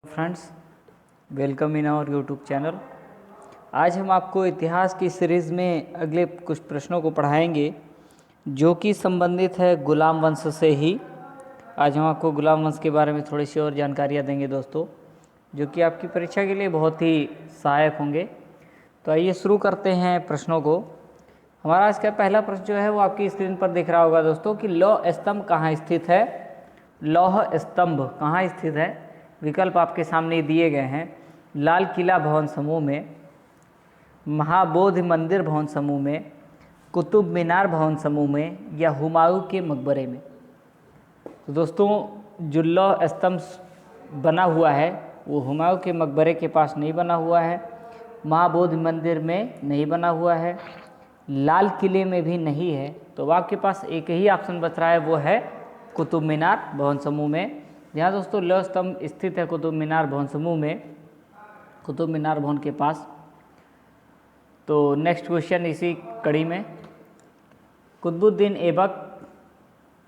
Friends, welcome in our YouTube channel. आज हम आपको इतिहास की सीरीज़ में अगले कुछ प्रश्नों को पढ़ाएंगे जो कि संबंधित है गुलाम वंश से ही। आज हम आपको गुलाम वंश के बारे में थोड़ी सी और जानकारियाँ देंगे दोस्तों, जो कि आपकी परीक्षा के लिए बहुत ही सहायक होंगे। तो आइए शुरू करते हैं प्रश्नों को। हमारा आज का पहला प्रश्न जो है वो आपकी स्क्रीन पर दिख रहा होगा दोस्तों कि लौह स्तंभ कहाँ स्थित है। लौह स्तंभ कहाँ स्थित है? विकल्प आपके सामने दिए गए हैं। लाल किला भवन समूह में, महाबोधि मंदिर भवन समूह में, कुतुब मीनार भवन समूह में, या हुमायूं के मकबरे में। तो दोस्तों, जो लौह स्तंभ बना हुआ है वो हुमायूं के मकबरे के पास नहीं बना हुआ है, महाबोधि मंदिर में नहीं बना हुआ है, लाल किले में भी नहीं है। तो आपके पास एक ही ऑप्शन बच रहा है, वो है कुतुब मीनार भवन समूह में। यहाँ दोस्तों लौह स्तंभ स्थित है कुतुब मीनार भवन समूह में, कुतुब मीनार भवन के पास। तो नेक्स्ट क्वेश्चन इसी कड़ी में, कुतुबुद्दीन ऐबक,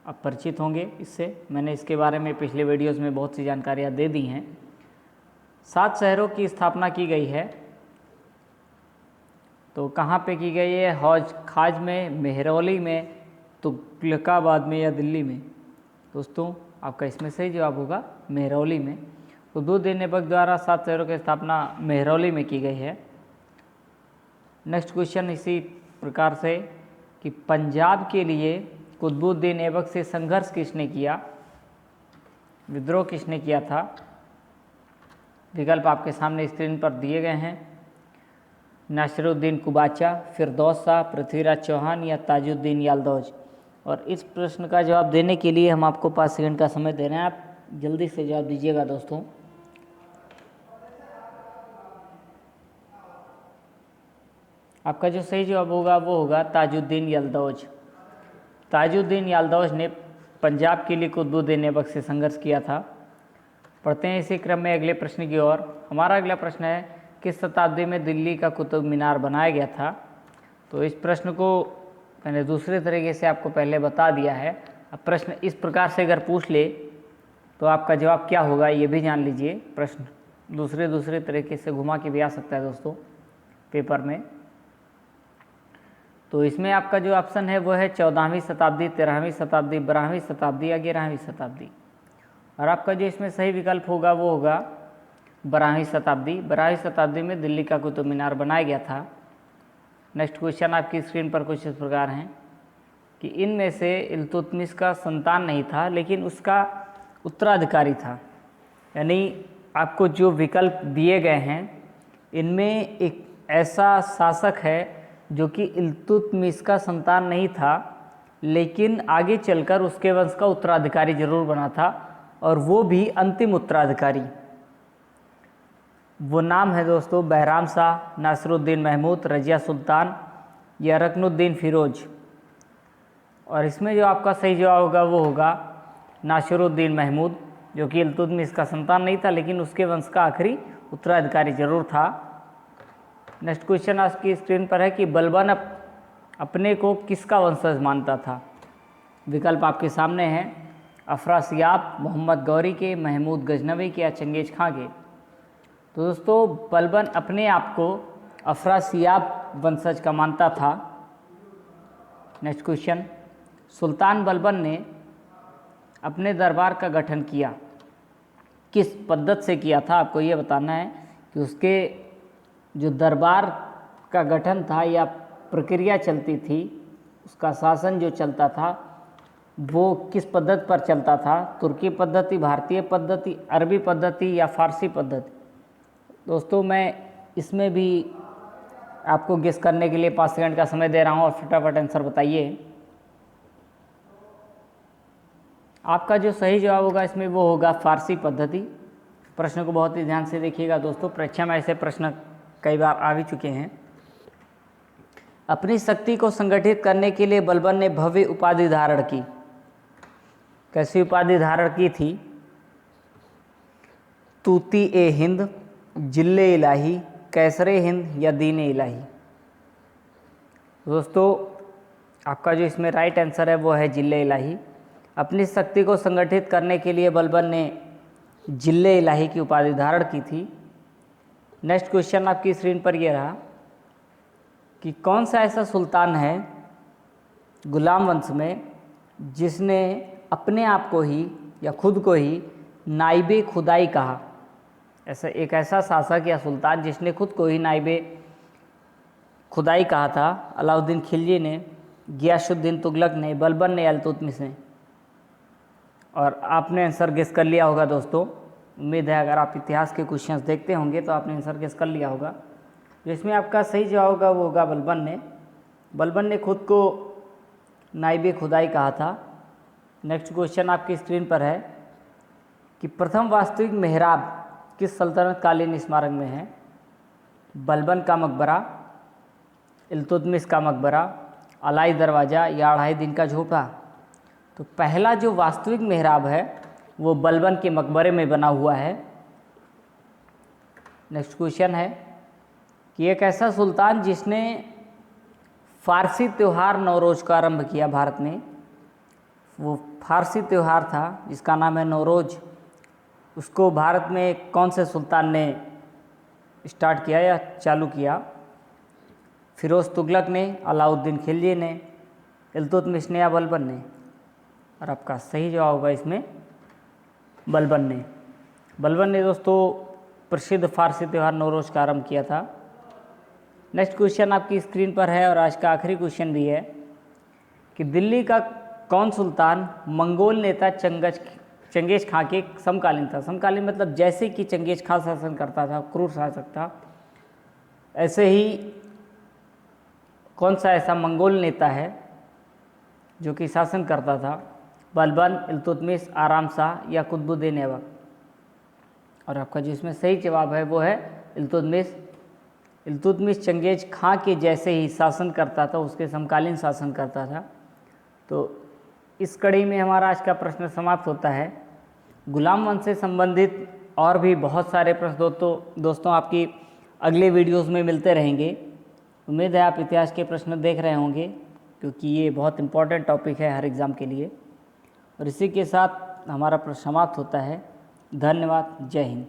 आप परिचित होंगे इससे, मैंने इसके बारे में पिछले वीडियोस में बहुत सी जानकारियाँ दे दी हैं। 7 शहरों की स्थापना की गई है, तो कहाँ पे की गई है? हौज खाज में, मेहरौली में, तुगलकाबाद में, या दिल्ली में? दोस्तों आपका इसमें सही जवाब होगा मेहरौली में। कुतुबुद्दीन ऐबक द्वारा 7 शहरों की स्थापना मेहरौली में की गई है। नेक्स्ट क्वेश्चन इसी प्रकार से कि पंजाब के लिए कुतुबुद्दीन ऐबक से संघर्ष किसने किया, विद्रोह किसने किया था? विकल्प आपके सामने स्क्रीन पर दिए गए हैं। नासिरुद्दीन कुबाचा, फिरदौस शाह, पृथ्वीराज चौहान, या ताजुद्दीन यालदौज। और इस प्रश्न का जवाब देने के लिए हम आपको 5 सेकंड का समय दे रहे हैं, आप जल्दी से जवाब दीजिएगा दोस्तों। आपका जो सही जवाब होगा वो होगा ताजुद्दीन यालदौज। ताजुद्दीन यालदौज ने पंजाब के लिए कुतुबुद्दीन ऐबक से संघर्ष किया था। पढ़ते हैं इसी क्रम में अगले प्रश्न की ओर। हमारा अगला प्रश्न है, किस शताब्दी में दिल्ली का कुतुब मीनार बनाया गया था? तो इस प्रश्न को मैंने दूसरे तरीके से आपको पहले बता दिया है। अब प्रश्न इस प्रकार से अगर पूछ ले तो आपका जवाब क्या होगा ये भी जान लीजिए। प्रश्न दूसरे तरीके से घुमा के भी आ सकता है दोस्तों पेपर में। तो इसमें आपका जो ऑप्शन है वो है 14वीं शताब्दी, 13वीं शताब्दी, 12वीं शताब्दी, या 11वीं शताब्दी। और आपका जो इसमें सही विकल्प होगा वो होगा 12वीं शताब्दी। 12वीं शताब्दी में दिल्ली का कुतुब मीनार बनाया गया था। नेक्स्ट क्वेश्चन आपकी स्क्रीन पर कुछ इस प्रकार हैं कि इनमें से इल्तुतमिश का संतान नहीं था लेकिन उसका उत्तराधिकारी था। यानी आपको जो विकल्प दिए गए हैं इनमें एक ऐसा शासक है जो कि इल्तुतमिश का संतान नहीं था लेकिन आगे चलकर उसके वंश का उत्तराधिकारी जरूर बना था, और वो भी अंतिम उत्तराधिकारी। वो नाम है दोस्तों बहराम शाह, नासिरुद्दीन महमूद, रजिया सुल्तान, या रुकनुद्दीन फिरोज। और इसमें जो आपका सही जवाब होगा वो होगा नासिरुद्दीन महमूद, जो कि इल्तुतमिश का संतान नहीं था लेकिन उसके वंश का आखिरी उत्तराधिकारी जरूर था। नेक्स्ट क्वेश्चन आपकी स्क्रीन पर है कि बलबन अपने को किसका वंशज मानता था? विकल्प आपके सामने हैं, अफरासियाब, मोहम्मद गौरी के, महमूद गजनवी के, या चंगेज खां के। तो दोस्तों बलबन अपने आप को अफरासियाब वंशज का मानता था। नेक्स्ट क्वेश्चन, सुल्तान बलबन ने अपने दरबार का गठन किया, किस पद्धति से किया था? आपको ये बताना है कि उसके जो दरबार का गठन था या प्रक्रिया चलती थी, उसका शासन जो चलता था वो किस पद्धति पर चलता था? तुर्की पद्धति, भारतीय पद्धति, अरबी पद्धति, या फारसी पद्धति? दोस्तों मैं इसमें भी आपको गेस करने के लिए 5 सेकंड का समय दे रहा हूँ और फटाफट आंसर बताइए। आपका जो सही जवाब होगा इसमें वो होगा फारसी पद्धति। प्रश्न को बहुत ही ध्यान से देखिएगा दोस्तों, परीक्षा में ऐसे प्रश्न कई बार आ भी चुके हैं। अपनी शक्ति को संगठित करने के लिए बलबन ने भव्य उपाधि धारण की। कैसी उपाधि धारण की थी? तूती ए हिंद, जिले इलाही, कैसरे हिंद, या दीन इलाही? दोस्तों आपका जो इसमें राइट आंसर है वो है जिले इलाही। अपनी शक्ति को संगठित करने के लिए बलबन ने जिले इलाही की उपाधि धारण की थी। नेक्स्ट क्वेश्चन आपकी स्क्रीन पर यह रहा कि कौन सा ऐसा सुल्तान है गुलाम वंश में जिसने अपने आप को ही या खुद को ही नाइबे खुदाई कहा। ऐसा शासक या सुल्तान जिसने खुद को ही नाइबे खुदाई कहा था। अलाउद्दीन खिलजी ने, गियासुद्दीन तुगलक ने, बलबन ने, इल्तुतमिश ने। और आपने आंसर गेस कर लिया होगा दोस्तों। उम्मीद है अगर आप इतिहास के क्वेश्चंस देखते होंगे तो आपने आंसर गेस कर लिया होगा। जिसमें आपका सही जवाब होगा वो होगा बलबन ने। बलबन ने खुद को नाइबे खुदाई कहा था। नेक्स्ट क्वेश्चन आपकी स्क्रीन पर है कि प्रथम वास्तविक मेहराब किस सल्तनत कालीन स्मारक में है। बलबन का मकबरा, इल्तुतमिश का मकबरा, अलाई दरवाज़ा या अढ़ाई दिन का झोपड़ा। तो पहला जो वास्तविक मेहराब है वो बलबन के मकबरे में बना हुआ है। नेक्स्ट क्वेश्चन है कि एक ऐसा सुल्तान जिसने फारसी त्यौहार नौरोज़ का आरंभ किया भारत में, वो फारसी त्यौहार था जिसका नाम है नौरोज़, उसको भारत में कौन से सुल्तान ने स्टार्ट किया या चालू किया। फिरोज़ तुगलक ने, अलाउद्दीन खिलजी ने, इल्तुतमिश ने या बलबन ने। और आपका सही जवाब होगा इसमें बलबन ने। बलबन ने दोस्तों प्रसिद्ध फारसी त्यौहार नौरोज़ का आरंभ किया था। नेक्स्ट क्वेश्चन आपकी स्क्रीन पर है और आज का आखिरी क्वेश्चन भी है कि दिल्ली का कौन सुल्तान मंगोल नेता चंगेज़ खां के समकालीन था। समकालीन मतलब जैसे कि चंगेज़ खां शासन करता था, क्रूर शासक था, ऐसे ही कौन सा ऐसा मंगोल नेता है जो कि शासन करता था। बलबन, इल्तुतमिश, आराम शाह या कुतुबुद्दीन ऐबक। और आपका जिसमें सही जवाब है वो है इल्तुतमिश। इल्तुतमिश चंगेज़ खां के जैसे ही शासन करता था, उसके समकालीन शासन करता था। तो इस कड़ी में हमारा आज का प्रश्न समाप्त होता है। गुलाम वंश से संबंधित और भी बहुत सारे प्रश्न दोस्तों आपकी अगले वीडियोस में मिलते रहेंगे। उम्मीद है आप इतिहास के प्रश्न देख रहे होंगे क्योंकि ये बहुत इंपॉर्टेंट टॉपिक है हर एग्ज़ाम के लिए। और इसी के साथ हमारा प्रश्न समाप्त होता है। धन्यवाद। जय हिंद।